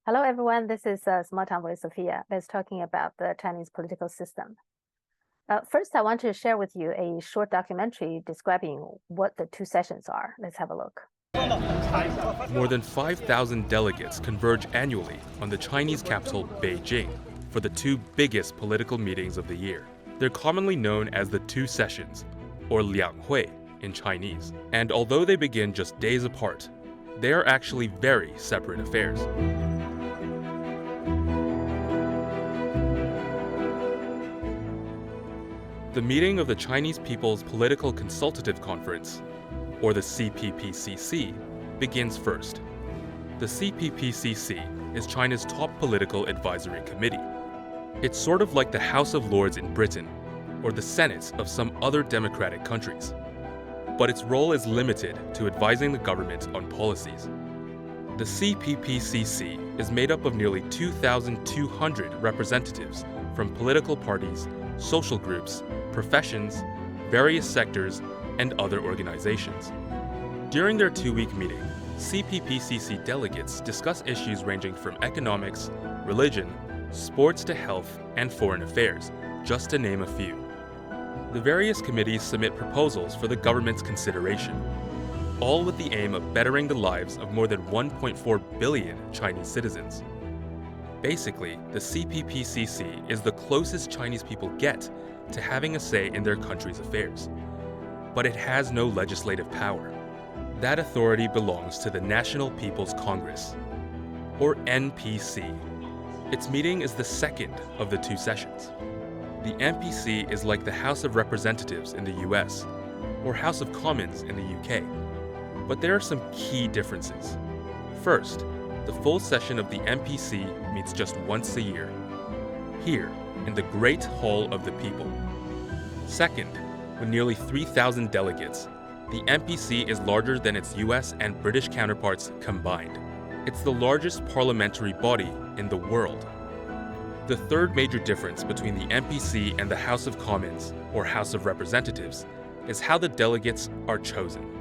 Hello, everyone. This is Small Town with Sophia. Let's talking about the Chinese political system. First, I want to share with you a short documentary describing what the two sessions are. Let's have a look. More than 5,000 delegates converge annually on the Chinese capital, Beijing, for the two biggest political meetings of the year. They're commonly known as the two sessions, or Lianghui in Chinese. And although they begin just days apart, they are actually very separate affairs. The meeting of the Chinese People's Political Consultative Conference, or the CPPCC, begins first. The CPPCC is China's top political advisory committee. It's sort of like the House of Lords in Britain, or the Senate of some other democratic countries. But its role is limited to advising the government on policies. The CPPCC is made up of nearly 2,200 representatives from political parties, social groups, professions, various sectors, and other organizations. During their two-week meeting, CPPCC delegates discuss issues ranging from economics, religion, sports to health, and foreign affairs, just to name a few. The various committees submit proposals for the government's consideration, all with the aim of bettering the lives of more than 1.4 billion Chinese citizens. Basically, the CPPCC is the closest Chinese people get to having a say in their country's affairs. But it has no legislative power. That authority belongs to the National People's Congress, or NPC. Its meeting is the second of the two sessions. The NPC is like the House of Representatives in the US, or House of Commons in the UK. But there are some key differences. First, the full session of the NPC meets just once a year, here in the Great Hall of the People. Second, with nearly 3,000 delegates, the NPC is larger than its US and British counterparts combined. It's the largest parliamentary body in the world. The third major difference between the NPC and the House of Commons, or House of Representatives, is how the delegates are chosen.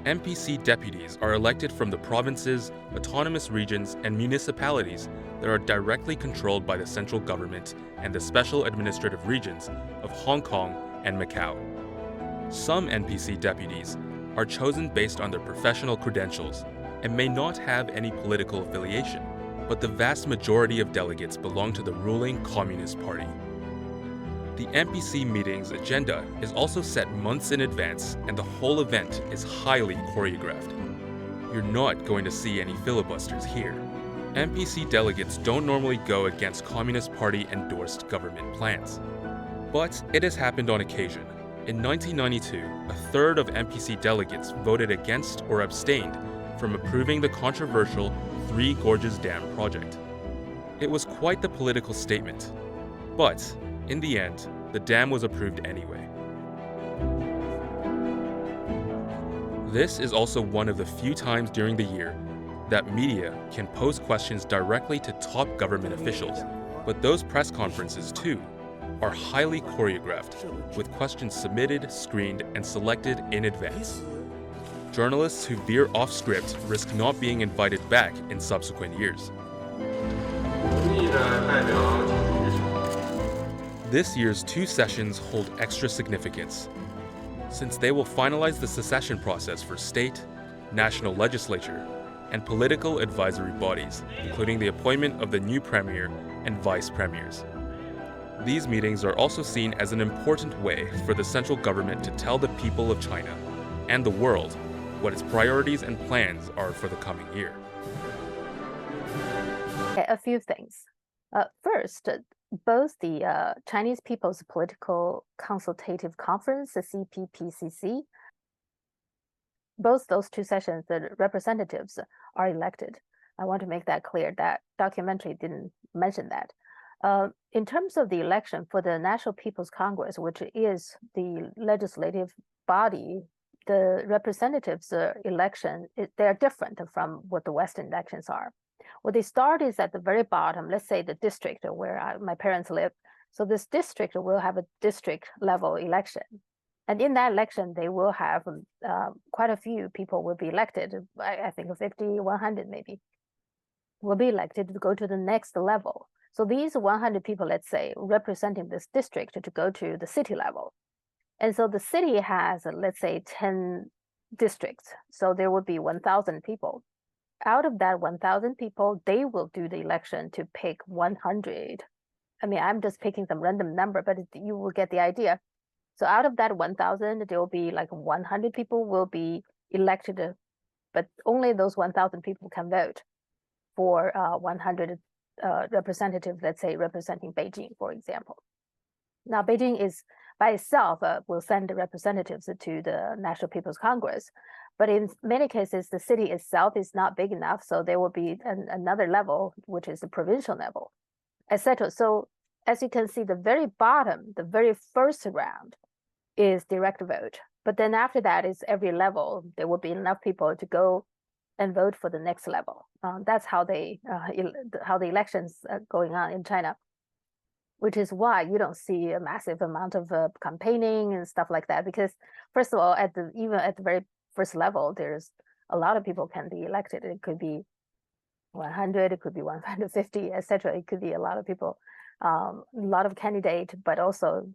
NPC deputies are elected from the provinces, autonomous regions, and municipalities that are directly controlled by the central government and the special administrative regions of Hong Kong and Macau. Some NPC deputies are chosen based on their professional credentials and may not have any political affiliation, but the vast majority of delegates belong to the ruling Communist Party. The NPC meeting's agenda is also set months in advance, and the whole event is highly choreographed. You're not going to see any filibusters here. NPC delegates don't normally go against Communist Party-endorsed government plans. But it has happened on occasion. In 1992, a third of NPC delegates voted against or abstained from approving the controversial Three Gorges Dam project. It was quite the political statement. But in the end, the dam was approved anyway. This is also one of the few times during the year that media can pose questions directly to top government officials. But those press conferences, too, are highly choreographed, with questions submitted, screened, and selected in advance. Journalists who veer off script risk not being invited back in subsequent years. This year's two sessions hold extra significance, since they will finalize the secession process for state, national legislature, and political advisory bodies, including the appointment of the new premier and vice premiers. These meetings are also seen as an important way for the central government to tell the people of China and the world what its priorities and plans are for the coming year. Okay, a few things. First, both the Chinese People's Political Consultative Conference, the CPPCC, both those two sessions, the representatives are elected. I want to make that clear. That documentary didn't mention that. In terms of the election for the National People's Congress, which is the legislative body, the representatives election, they're different from what the Western elections are. What they start is at the very bottom, let's say the district where my parents live. So this district will have a district level election. And in that election, they will have quite a few people will be elected. I think 50, 100 maybe. will be elected to go to the next level. So these 100 people, let's say, representing this district to go to the city level. And so the city has, let's say, 10 districts. So there would be 1,000 people. Out of that 1,000 people, they will do the election to pick 100. I mean, I'm just picking some random number, but you will get the idea. So out of that 1,000, there will be like 100 people will be elected, but only those 1,000 people can vote for 100 representatives, let's say, representing Beijing, for example. Now, Beijing is by itself will send the representatives to the National People's Congress. But in many cases, the city itself is not big enough. So there will be another level, which is the provincial level, etc. So as you can see, the very bottom, the very first round is direct vote. But then after that is every level, there will be enough people to go and vote for the next level. That's how the elections are going on in China, which is why you don't see a massive amount of campaigning and stuff like that. Because first of all, even at the very first level, there's a lot of people can be elected. It could be 100, it could be 150, etc. It could be a lot of people, a lot of candidates, but also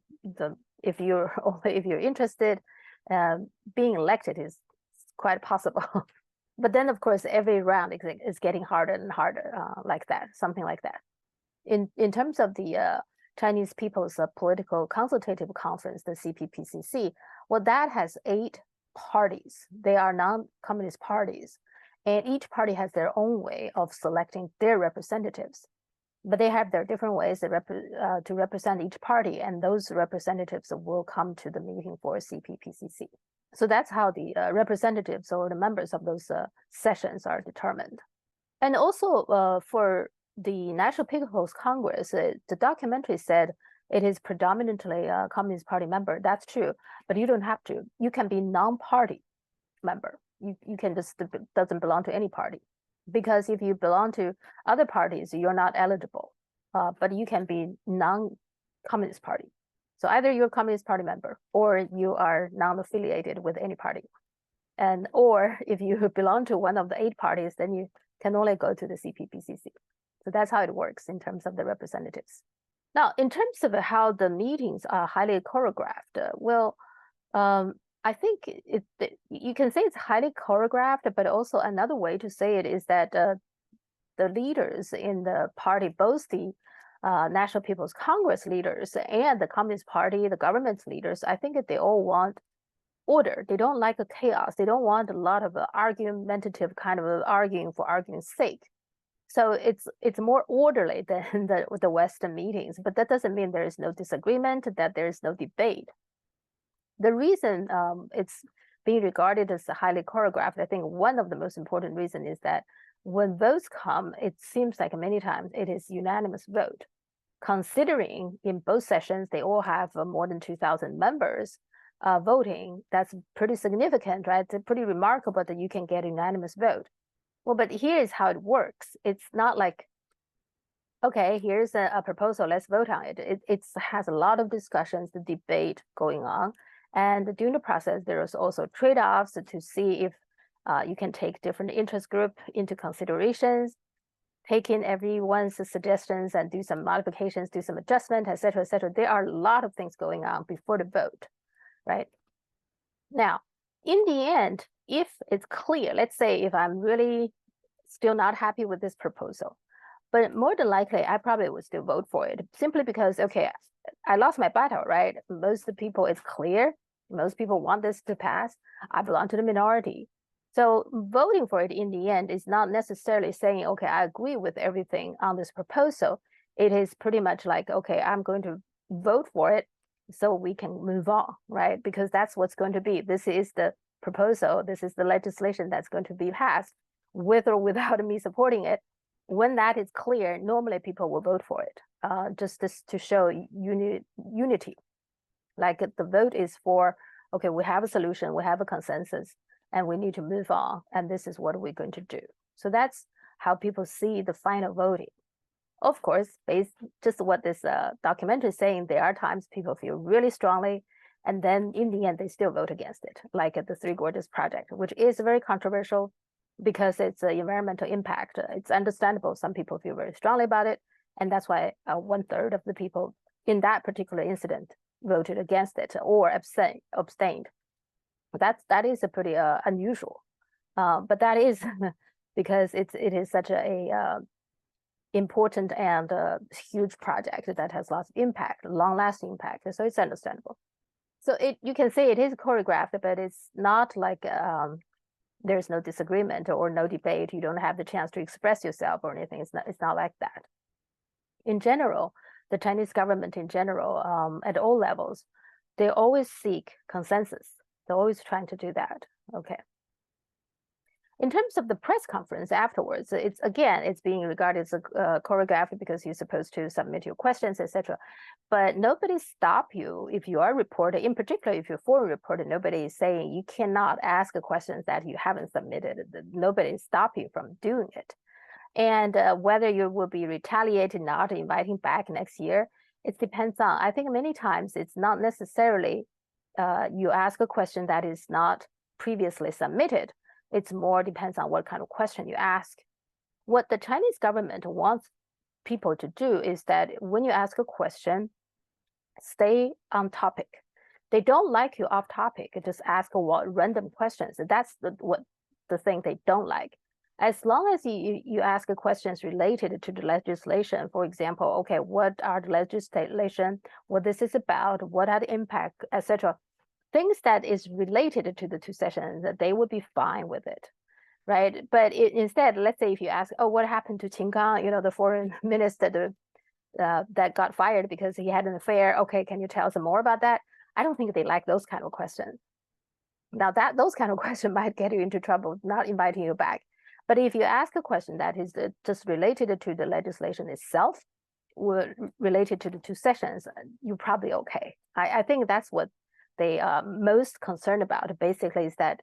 if you're interested, being elected is quite possible. But then, of course, every round is getting harder and harder, like that, something like that. In terms of the Chinese People's Political Consultative Conference, the CPPCC, well, that has 8 parties. They are non-communist parties, and each party has their own way of selecting their representatives. But they have their different ways to represent each party, and those representatives will come to the meeting for CPPCC. So that's how the representatives or the members of those sessions are determined. And also for the National People's Congress, the documentary said it is predominantly a Communist Party member. That's true, but you don't have to. You can be non-party member. You can just doesn't belong to any party, because if you belong to other parties, you're not eligible. But you can be non-Communist Party. So either you're a Communist Party member or you are non-affiliated with any party. Or if you belong to one of the 8 parties, then you can only go to the CPPCC. So that's how it works in terms of the representatives. Now, in terms of how the meetings are highly choreographed, well, I think you can say it's highly choreographed, but also another way to say it is that the leaders in the party, both the National People's Congress leaders and the Communist Party, the government's leaders, I think that they all want order. They don't like a chaos. They don't want a lot of argumentative kind of arguing for arguing's sake. So it's more orderly than the Western meetings, but that doesn't mean there is no disagreement, that there is no debate. The reason it's being regarded as highly choreographed, I think one of the most important reasons is that when votes come, it seems like many times it is unanimous vote. Considering in both sessions, they all have more than 2,000 members voting, that's pretty significant, right? It's pretty remarkable that you can get a unanimous vote. Well, but here's how it works. It's not like, okay, here's a proposal, let's vote on it. It has a lot of discussions, the debate going on. And during the process, there is also trade-offs to see if you can take different interest group into considerations, take in everyone's suggestions and do some modifications, do some adjustment, et cetera, et cetera. There are a lot of things going on before the vote, right? Now, in the end, if it's clear, let's say if I'm really still not happy with this proposal, but more than likely, I probably would still vote for it simply because, okay, I lost my battle, right? Most of the people, it's clear. Most people want this to pass. I belong to the minority. So voting for it in the end is not necessarily saying, okay, I agree with everything on this proposal. It is pretty much like, okay, I'm going to vote for it so we can move on, right? Because that's what's going to be. This is the proposal. This is the legislation that's going to be passed with or without me supporting it. When that is clear, normally people will vote for it, just to show unity. Like the vote is for, okay, we have a solution, we have a consensus, and we need to move on, and this is what we're going to do. So that's how people see the final voting. Of course, based just what this documentary is saying, there are times people feel really strongly, and then in the end, they still vote against it, like at the Three Gorges Project, which is very controversial. because it's an environmental impact. It's understandable. Some people feel very strongly about it. And that's why 1/3 of the people in that particular incident voted against it or abstained. That is a pretty unusual. But that is because it is such a important and huge project that has lots of impact, long-lasting impact. So it's understandable. So you can say it is choreographed, but it's not like there's no disagreement or no debate. You don't have the chance to express yourself or anything. It's not like that. In general, the Chinese government in general, at all levels, they always seek consensus. They're always trying to do that. Okay. In terms of the press conference afterwards, it's being regarded as a choreography because you're supposed to submit your questions, etc. But nobody stop you if you are a reporter, in particular if you're a foreign reporter. Nobody is saying you cannot ask questions that you haven't submitted. Nobody stop you from doing it. And whether you will be retaliated, not inviting back next year, it depends on. I think many times it's not necessarily you ask a question that is not previously submitted. It's more depends on what kind of question you ask. What the Chinese government wants people to do is that when you ask a question, stay on topic. They don't like you off topic. Just ask random questions. That's the thing they don't like. As long as you ask questions related to the legislation, for example, okay, what are the legislation, what this is about, what are the impact, etc. Things that is related to the two sessions, that they would be fine with it, right? But instead, let's say if you ask, oh, what happened to Qin Gang, the foreign minister that got fired because he had an affair. Okay, can you tell us more about that? I don't think they like those kind of questions. Now those kind of questions might get you into trouble, not inviting you back. But if you ask a question that is just related to the legislation itself, or related to the two sessions, you're probably okay. I think that's what they are most concerned about, basically, is that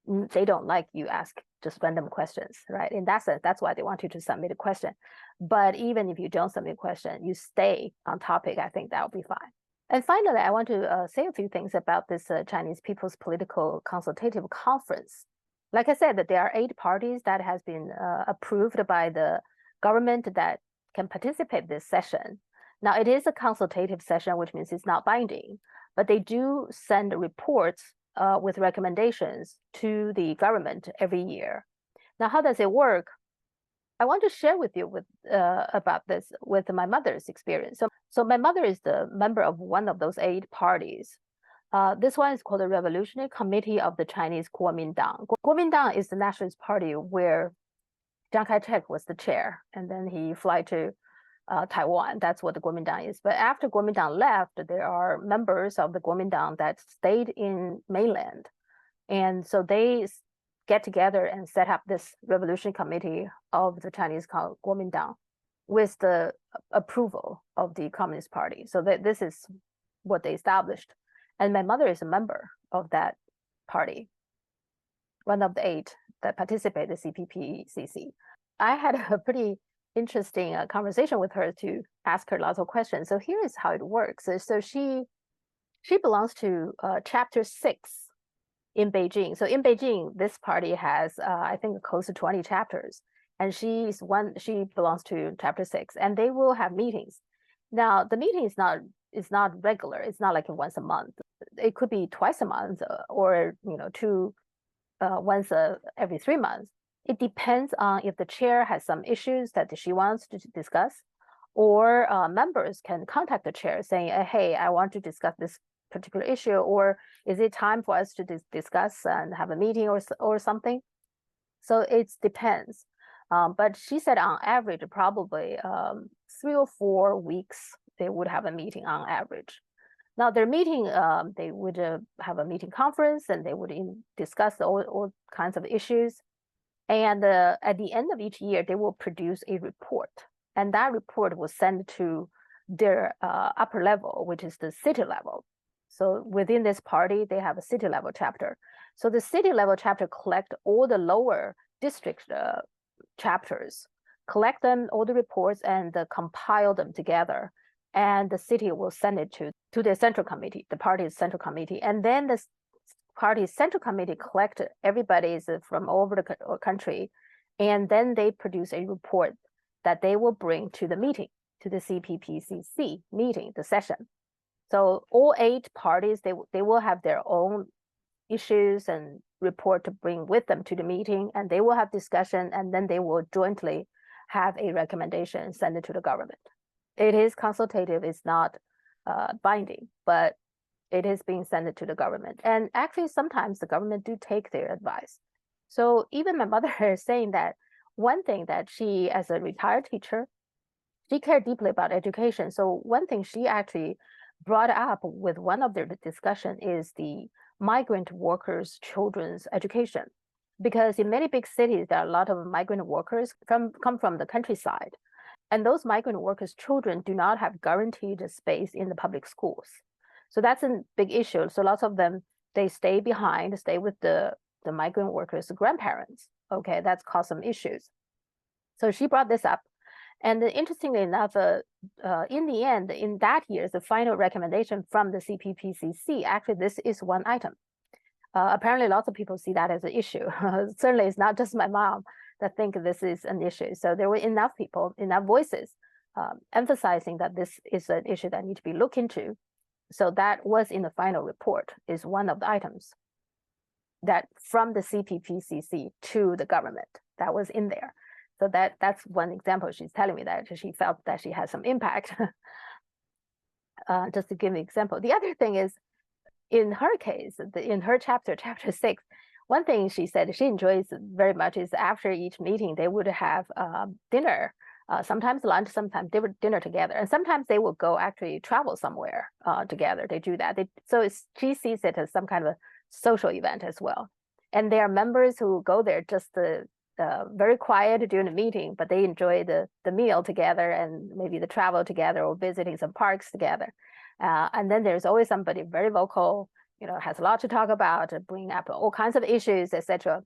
they don't like you ask just random questions, right? In that sense, that's why they want you to submit a question. But even if you don't submit a question, you stay on topic, I think that will be fine. And finally, I want to say a few things about this Chinese People's Political Consultative Conference. Like I said, that there are 8 parties that has been approved by the government that can participate in this session. Now, it is a consultative session, which means it's not binding, but they do send reports with recommendations to the government every year. Now, how does it work? I want to share with you about this with my mother's experience. So my mother is the member of one of those 8 parties. This one is called the Revolutionary Committee of the Chinese Kuomintang. Kuomintang is the nationalist party where Chiang Kai-shek was the chair, and then he fly to Taiwan. That's what the Kuomintang is. But after Kuomintang left, there are members of the Kuomintang that stayed in mainland. And so they get together and set up this Revolutionary Committee of the Chinese Kuomintang with the approval of the Communist Party. So this is what they established. And my mother is a member of that party, one of the 8 that participate in the CPPCC. I had a pretty interesting conversation with her to ask her lots of questions. So here is how it works. So she belongs to chapter 6 in Beijing. So in Beijing, this party has I think close to 20 chapters, and she belongs to chapter 6, and they will have meetings. Now the meeting is not regular. It's not like once a month. It could be twice a month, or once every 3 months. It depends on if the chair has some issues that she wants to discuss, or members can contact the chair saying, hey, I want to discuss this particular issue, or is it time for us to discuss and have a meeting or something? So it depends. But she said on average, probably 3 or 4 weeks, they would have a meeting on average. Now their meeting, they would have a meeting conference, and they would discuss all kinds of issues. And at the end of each year, they will produce a report. And that report will send to their upper level, which is the city level. So within this party, they have a city level chapter. So the city level chapter collect all the lower district chapters, collect them, all the reports, and compile them together. And the city will send it to the central committee, the party's central committee. And then the party's central committee collect everybody's from all over the country, and then they produce a report that they will bring to the meeting, to the CPPCC meeting, the session. So all 8 parties, they will have their own issues and report to bring with them to the meeting, and they will have discussion, and then they will jointly have a recommendation and send it to the government. It is consultative, it's not binding, but it is being sent to the government. And actually, sometimes the government do take their advice. So even my mother is saying that one thing that she, as a retired teacher, she cared deeply about education. So one thing she actually brought up with one of their discussion is the migrant workers' children's education. Because in many big cities, there are a lot of migrant workers come from the countryside. And those migrant workers' children do not have guaranteed space in the public schools. So that's a big issue. So lots of them, they stay behind, stay with the migrant workers' grandparents. Okay, that's caused some issues. So she brought this up. And interestingly enough, in the end, in that year, the final recommendation from the CPPCC, actually, this is one item. Apparently, lots of people see that as an issue. Certainly, it's not just my mom that think this is an issue. So there were enough people, enough voices emphasizing that this is an issue that need to be looked into. So that was in the final report, is one of the items that from the CPPCC to the government that was in there. So that's one example. She's telling me that she felt that she has some impact. Just to give an example. The other thing is, in her case, in her chapter 6, one thing she said she enjoys very much is after each meeting, they would have dinner, sometimes lunch, sometimes dinner together. And sometimes they will go actually travel somewhere together. They do that. She sees it as some kind of a social event as well. And there are members who go there just very quiet during the meeting, but they enjoy the meal together and maybe the travel together or visiting some parks together. And then there's always somebody very vocal, has a lot to talk about, bring up all kinds of issues, etc.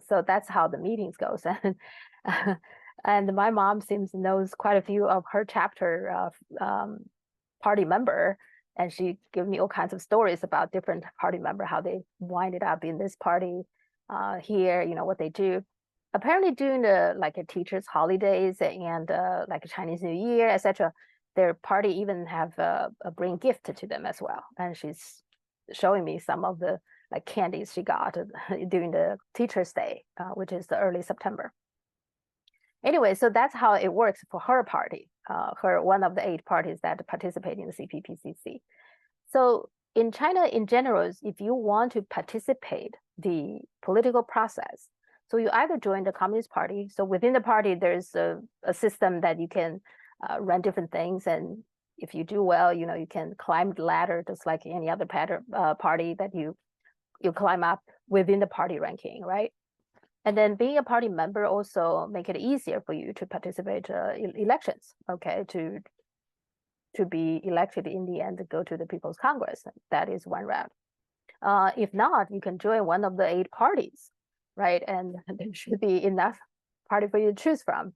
So that's how the meetings goes. And my mom knows quite a few of her chapter party member, and she gave me all kinds of stories about different party member, how they winded up in this party here, what they do. Apparently during the teachers' holidays and like a Chinese New Year, etc., their party even have bring gift to them as well. And she's showing me some of the candies she got during the Teachers' Day, which is the early September. Anyway, so that's how it works for her party, one of the 8 parties that participate in the CPPCC. So in China, in general, if you want to participate the political process, so you either join the Communist Party. So within the party, there's a system that you can run different things, and if you do well, you can climb the ladder just like any other party that you climb up within the party ranking, right? And then being a party member also make it easier for you to participate elections, okay, to be elected in the end to go to the People's Congress. That is one route. If not, you can join one of the 8 parties, right? And there should be enough party for you to choose from.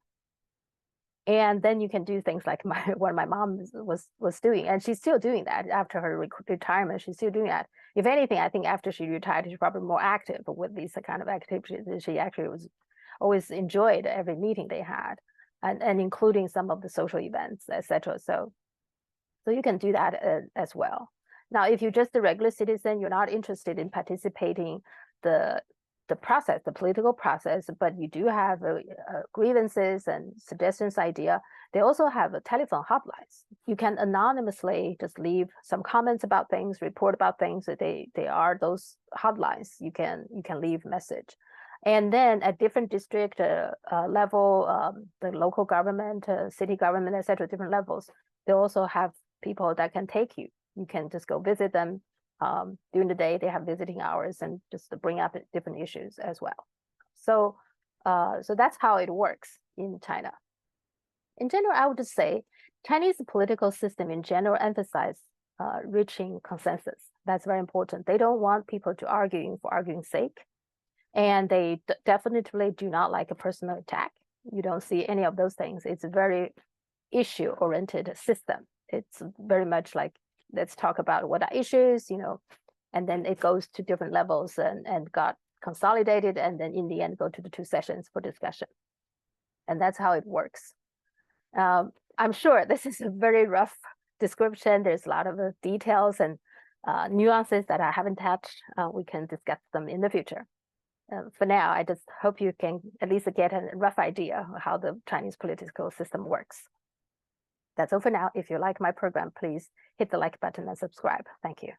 And then you can do things like what my mom was doing, and she's still doing that after her retirement. She's still doing that. If anything, I think after she retired, she's probably more active with these kind of activities. She actually was always enjoyed every meeting they had, and including some of the social events, etc. So you can do that as well. Now, if you're just a regular citizen, you're not interested in participating the process, the political process, but you do have grievances and suggestions, idea. They also have a telephone hotlines. You can anonymously just leave some comments about things, report about things. They are those hotlines. You can leave message. And then at different district level, the local government, city government, etc., different levels, they also have people that can take you. You can just go visit them. During the day, they have visiting hours and just to bring up different issues as well. So that's how it works in China. In general, I would just say Chinese political system in general emphasize reaching consensus. That's very important. They don't want people to arguing for arguing's sake. And they definitely do not like a personal attack. You don't see any of those things. It's a very issue-oriented system. It's very much like, let's talk about what are issues, and then it goes to different levels and got consolidated, and then in the end go to the 2 sessions for discussion. And that's how it works. I'm sure this is a very rough description. There's a lot of details and nuances that I haven't touched. We can discuss them in the future. For now, I just hope you can at least get a rough idea of how the Chinese political system works. That's all for now. If you like my program, please hit the like button and subscribe. Thank you.